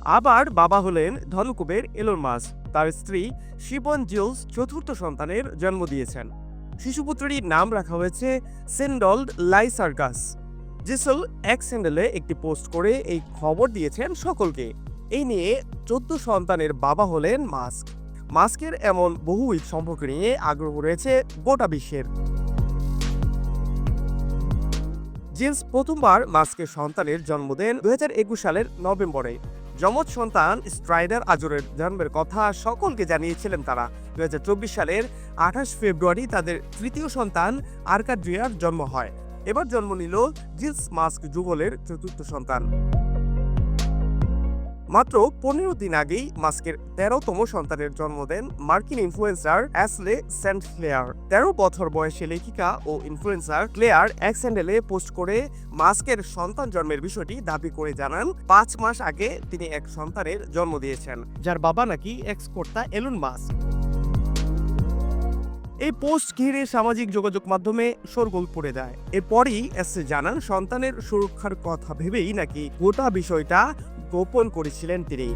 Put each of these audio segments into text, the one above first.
আবার বাবা হলেন ধনকুবের এলন মাস্ক। তার স্ত্রী শিবন জিলস চতুর্থ সন্তানের জন্ম দিয়েছেন। শিশুপুত্রটির নাম রাখা হয়েছে সেন্ডল্ড লাইসার্গাস। জিসল এক্স হ্যান্ডেলে একটি পোস্ট করে এই খবর দিয়েছেন সকলকে। এই নিয়ে 14 সন্তানের বাবা হলেন মাস্ক। মাস্কের এমন বহুবিধ সম্পর্ক নিয়ে আগ্রহ রয়েছে গোটা বিশ্বের। জিলস প্রথমবার মাস্কের সন্তানের জন্ম দেন 2021 সালের নভেম্বরে। যমজ সন্তান স্ট্রাইডার আজরের জন্মের কথা সকলকে জানিয়েছিলেন তারা। 2024 সালের 28 ফেব্রুয়ারি তাদের তৃতীয় সন্তান আর্কাড্রিয়ার জন্ম হয়। এবার জন্ম নিল জিলস মাস্ক যুগলের চতুর্থ সন্তান। মাত্র 15 দিন আগেই মাস্কের 13তম সন্তানের জন্ম দেন মার্কিন ইনফ্লুয়েন্সার অ্যাশলে সেন্ট ক্লেয়ার। 13 বছর বয়সী লেখিকা ও ইনফ্লুয়েন্সার ক্লেয়ার এক্স হ্যান্ডেলে পোস্ট করে মাস্কের সন্তান জন্মের বিষয়টি দাবি করে জানান 5 মাস আগে তিনি এক সন্তানের জন্ম দিয়েছেন, যার বাবা নাকি এক্স কর্তা এলন মাস্ক। এই পোস্ট ঘিরে সামাজিক যোগাযোগ মাধ্যমে শোরগোল পড়ে যায়। এরপরই এসে জানান সন্তানের সুরক্ষার কথা ভেবেই নাকি গোটা বিষয়টা গোপন করেছিলেন তিনি।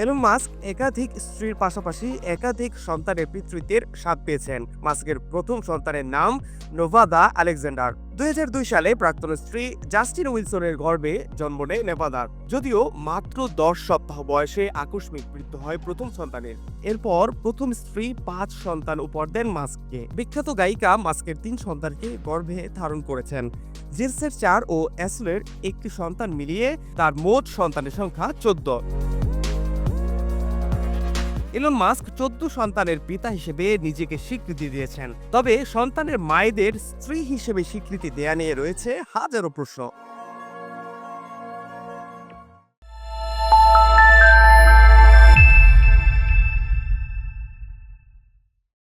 এলন মাস্ক একাধিক স্ত্রীর পাশাপাশি একাধিক সন্তানের পিতৃত্বের স্বাদ পেয়েছেন। মাস্কের প্রথম সন্তানের নাম নেভাদা আলেকজান্ডার। 2002 সালে প্রাক্তন স্ত্রী জাস্টিন উইলসনের গর্ভে জন্ম নেয় নেভাদার। যদিও মাত্র 10 সপ্তাহ বয়সে আকস্মিক মৃত্যু হয় প্রথম সন্তানের। এরপর প্রথম স্ত্রী 5 সন্তান উপহার দেন মাস্ককে। বিখ্যাত গায়িকা মাস্কের 3 সন্তানকে গর্ভে ধারণ করেছেন। জিলসের 4 ও অ্যাশলের 1টি সন্তান মিলিয়ে তার মোট সন্তানের সংখ্যা 14। এলন মাস্ক 14 সন্তানের পিতা হিসেবে নিজেকে স্বীকৃতি দিয়েছেন। তবে সন্তানের মায়েদের স্ত্রী হিসেবে স্বীকৃতি দেয়া নিয়ে রয়েছে হাজারো প্রশ্ন।